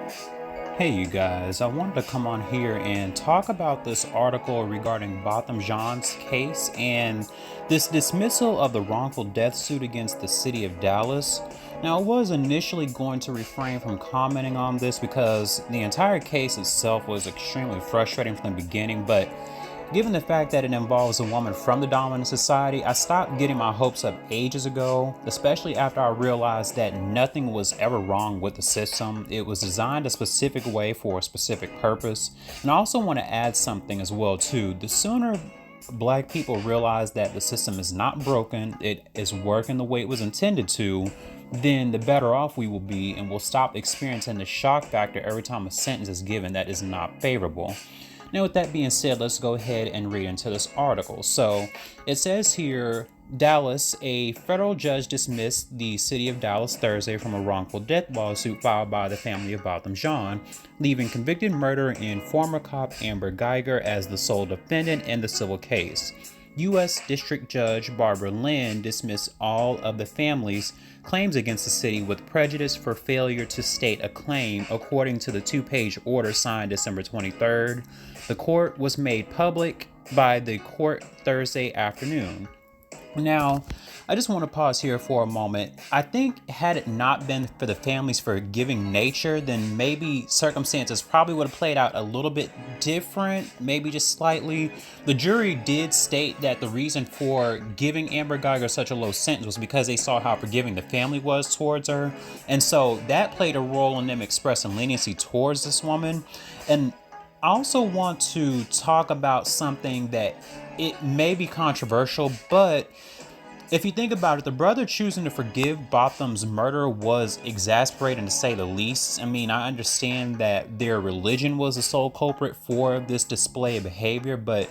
Hey, you guys, I wanted to come on here and talk about this article regarding Botham Jean's case and this dismissal of the wrongful death suit against the city of Dallas. Now, I was initially going to refrain from commenting on this because the entire case itself was extremely frustrating from the beginning, but given the fact that it involves a woman from the dominant society, I stopped getting my hopes up ages ago, especially after I realized that nothing was ever wrong with the system. It was designed a specific way for a specific purpose. And I also want to add something as well too. The sooner black people realize that the system is not broken, it is working the way it was intended to, then the better off we will be, and we'll stop experiencing the shock factor every time a sentence is given that is not favorable. Now, with that being said, let's go ahead and read into this article. So, it says here Dallas, a federal judge dismissed the city of Dallas Thursday from a wrongful death lawsuit filed by the family of Botham Jean, leaving convicted murderer and former cop Amber Geiger as the sole defendant in the civil case. U.S. District Judge Barbara Lynn dismissed all of the family's claims against the city with prejudice for failure to state a claim, according to the two-page order signed December 23rd. The court was made public by the court Thursday afternoon. Now, I just want to pause here for a moment. I think had it not been for the family's forgiving nature, then maybe circumstances probably would have played out a little bit different, maybe just slightly. The jury did state that the reason for giving Amber Geiger such a low sentence was because they saw how forgiving the family was towards her. And so that played a role in them expressing leniency towards this woman. And I also want to talk about something that it may be controversial, but if you think about it, the brother choosing to forgive Botham's murder was exasperating to say the least. I mean, I understand that their religion was the sole culprit for this display of behavior, but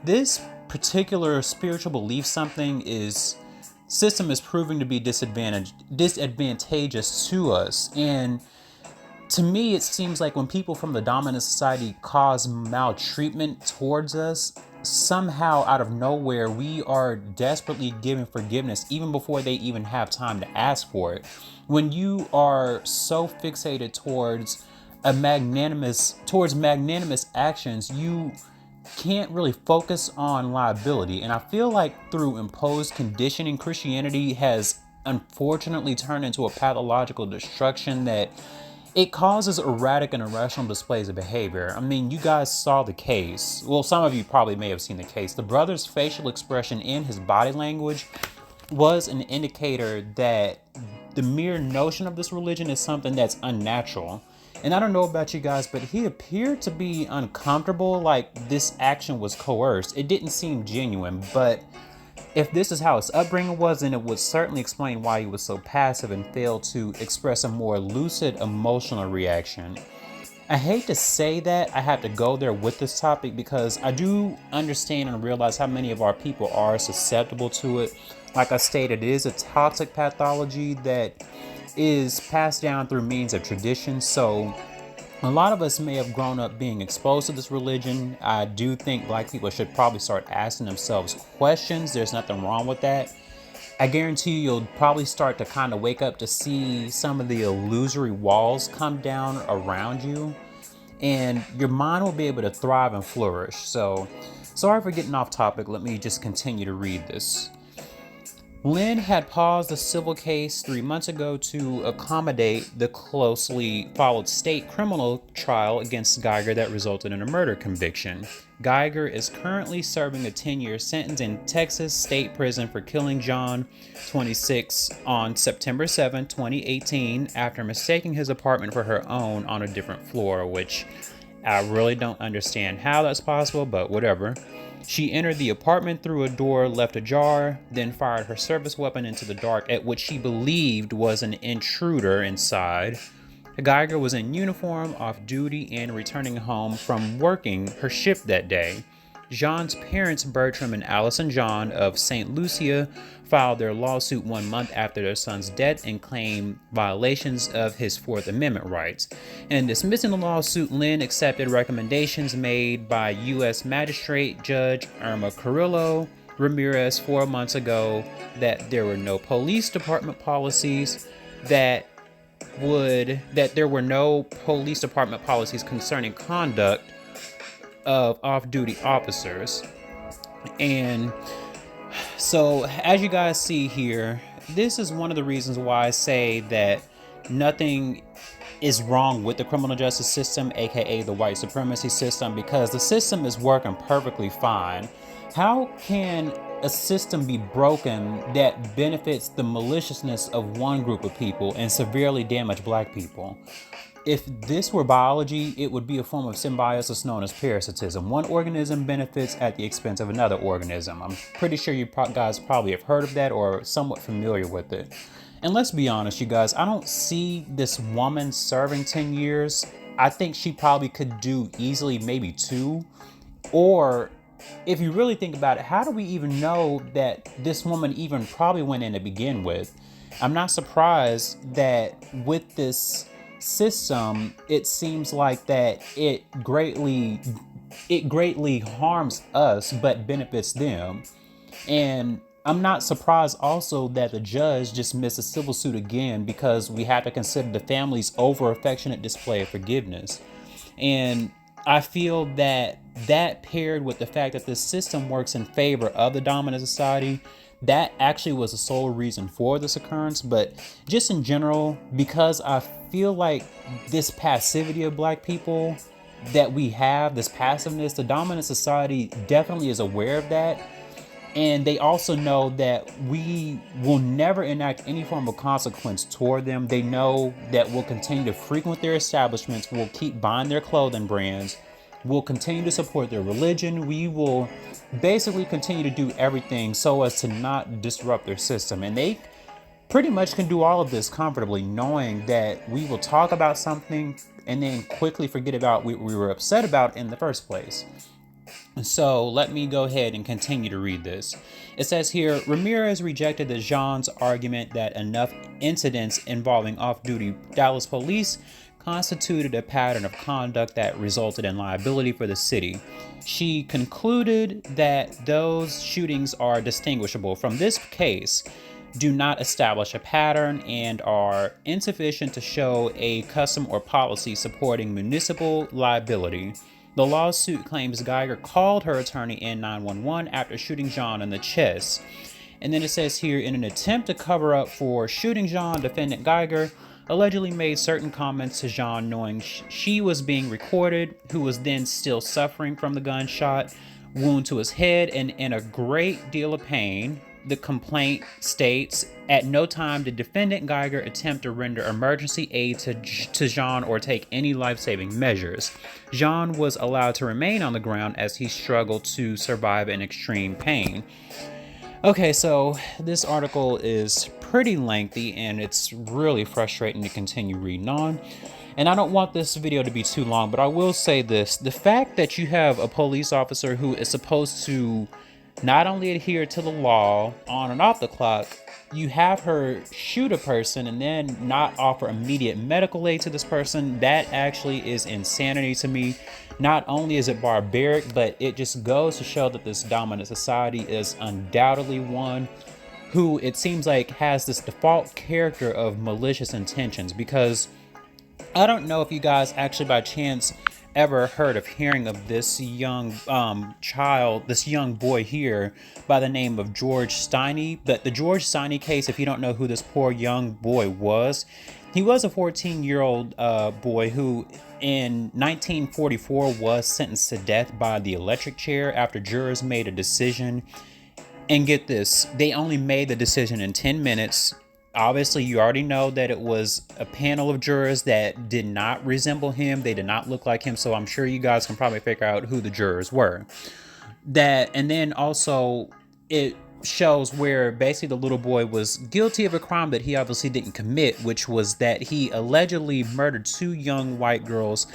this particular spiritual belief system is proving to be disadvantageous to us. And to me, it seems like when people from the dominant society cause maltreatment towards us, somehow out of nowhere, we are desperately giving forgiveness even before they even have time to ask for it. When you are so fixated towards magnanimous actions, you can't really focus on liability. And I feel like through imposed conditioning, Christianity has unfortunately turned into a pathological destruction that it causes erratic and irrational displays of behavior. I mean, you guys saw the case. Well, some of you probably may have seen the case. The brother's facial expression and his body language was an indicator that the mere notion of this religion is something that's unnatural. And I don't know about you guys, but he appeared to be uncomfortable, like this action was coerced. It didn't seem genuine, but if this is how his upbringing was, then it would certainly explain why he was so passive and failed to express a more lucid emotional reaction. I hate to say that I have to go there with this topic because I do understand and realize how many of our people are susceptible to it. Like I stated, it is a toxic pathology that is passed down through means of tradition. So a lot of us may have grown up being exposed to this religion. I do think black people should probably start asking themselves questions. There's nothing wrong with that. I guarantee you'll probably start to kind of wake up to see some of the illusory walls come down around you, and your mind will be able to thrive and flourish. So, sorry for getting off topic. Let me just continue to read this. Lynn had paused the civil case 3 months ago to accommodate the closely followed state criminal trial against Geiger that resulted in a murder conviction. Geiger is currently serving a 10-year sentence in Texas State Prison for killing John, 26, on September 7, 2018, after mistaking his apartment for her own on a different floor, which I really don't understand how that's possible, but whatever. She entered the apartment through a door left ajar, then fired her service weapon into the dark at what she believed was an intruder inside. Geiger was in uniform, off duty, and returning home from working her shift that day. Jean's parents, Bertram and Allison Jean of St. Lucia, filed their lawsuit 1 month after their son's death and claimed violations of his Fourth Amendment rights. In dismissing the lawsuit, Lynn accepted recommendations made by U.S. Magistrate Judge Irma Carrillo Ramirez 4 months ago that there were no police department policies that that there were no police department policies concerning conduct of off-duty officers. And so, as you guys see here, this is one of the reasons why I say that nothing is wrong with the criminal justice system, aka the white supremacy system, because the system is working perfectly fine. How can a system be broken that benefits the maliciousness of one group of people and severely damage black people? If this were biology, it would be a form of symbiosis known as parasitism. One organism benefits at the expense of another organism. I'm pretty sure you guys probably have heard of that or are somewhat familiar with it. And let's be honest, you guys, I don't see this woman serving 10 years. I think she probably could do easily maybe 2. Or if you really think about it, how do we even know that this woman even probably went in to begin with? I'm not surprised that with this system, it seems like that it greatly harms us but benefits them. And I'm not surprised also that the judge dismissed a civil suit again, because we have to consider the family's over affectionate display of forgiveness. And I feel that paired with the fact that this system works in favor of the dominant society, that actually was the sole reason for this occurrence. But just in general, because I feel like this passivity of black people that we have, this passiveness, the dominant society definitely is aware of that. And they also know that we will never enact any form of consequence toward them. They know that we'll continue to frequent their establishments, we'll keep buying their clothing brands, we'll continue to support their religion, we will basically continue to do everything so as to not disrupt their system. And they pretty much can do all of this comfortably, knowing that we will talk about something and then quickly forget about what we were upset about in the first place. So let me go ahead and continue to read this. It says here, Ramirez rejected the Jean's argument that enough incidents involving off-duty Dallas police constituted a pattern of conduct that resulted in liability for the city. She concluded that those shootings are distinguishable from this case, do not establish a pattern, and are insufficient to show a custom or policy supporting municipal liability. The lawsuit claims Geiger called her attorney in 911 after shooting Jean in the chest. And then it says here, in an attempt to cover up for shooting Jean, defendant Geiger allegedly made certain comments to Jean knowing she was being recorded, who was then still suffering from the gunshot wound to his head and in a great deal of pain. The complaint states, at no time did defendant Geiger attempt to render emergency aid to Jean or take any life-saving measures. Jean was allowed to remain on the ground as he struggled to survive in extreme pain. Okay, so this article is pretty lengthy and it's really frustrating to continue reading on. And I don't want this video to be too long, but I will say this. The fact that you have a police officer who is supposed to not only adhere to the law on and off the clock, you have her shoot a person and then not offer immediate medical aid to this person. That actually is insanity to me. Not only is it barbaric, but it just goes to show that this dominant society is undoubtedly one who it seems like has this default character of malicious intentions. Because I don't know if you guys actually by chance ever heard of hearing of this young this young boy here by the name of George Steiny. But the George Steiny case, if you don't know who this poor young boy was, he was a 14-year-old boy who in 1944 was sentenced to death by the electric chair after jurors made a decision. And get this, they only made the decision in 10 minutes. Obviously, you already know that it was a panel of jurors that did not resemble him. They did not look like him. So I'm sure you guys can probably figure out who the jurors were. And then also it shows where basically the little boy was guilty of a crime that he obviously didn't commit, which was that he allegedly murdered 2 young white girls.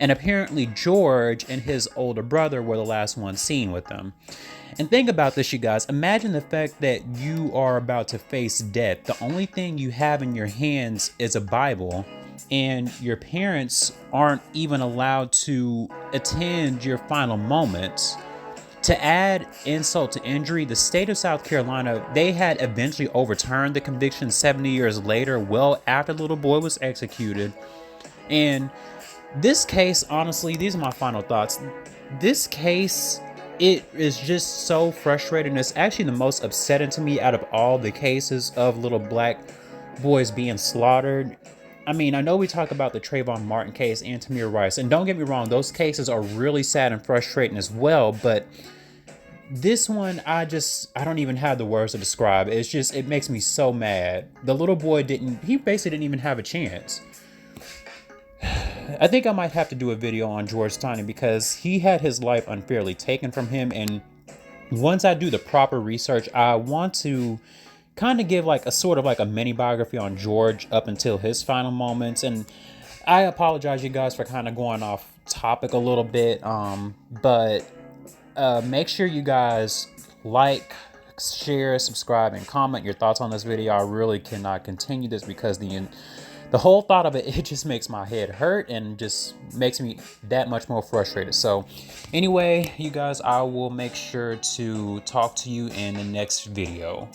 And apparently George and his older brother were the last ones seen with them. And think about this, you guys. Imagine the fact that you are about to face death. The only thing you have in your hands is a Bible, and your parents aren't even allowed to attend your final moments. To add insult to injury, the state of South Carolina, they had eventually overturned the conviction 70 years later, well after the little boy was executed. And this case, honestly, these are my final thoughts. This case, it is just so frustrating. It's actually the most upsetting to me out of all the cases of little black boys being slaughtered. I mean, I know we talk about the Trayvon Martin case and Tamir Rice, and don't get me wrong, those cases are really sad and frustrating as well, but this one, I don't even have the words to describe. It's just, it makes me so mad. The little boy he basically didn't even have a chance. I think I might have to do a video on George Taney because he had his life unfairly taken from him, and once I do the proper research, I want to kind of give like a sort of like a mini biography on George up until his final moments. And I apologize, you guys, for kind of going off topic a little bit, but make sure you guys like, share, subscribe, and comment your thoughts on this video. I really cannot continue this because the whole thought of it just makes my head hurt and just makes me that much more frustrated. So anyway, you guys, I will make sure to talk to you in the next video.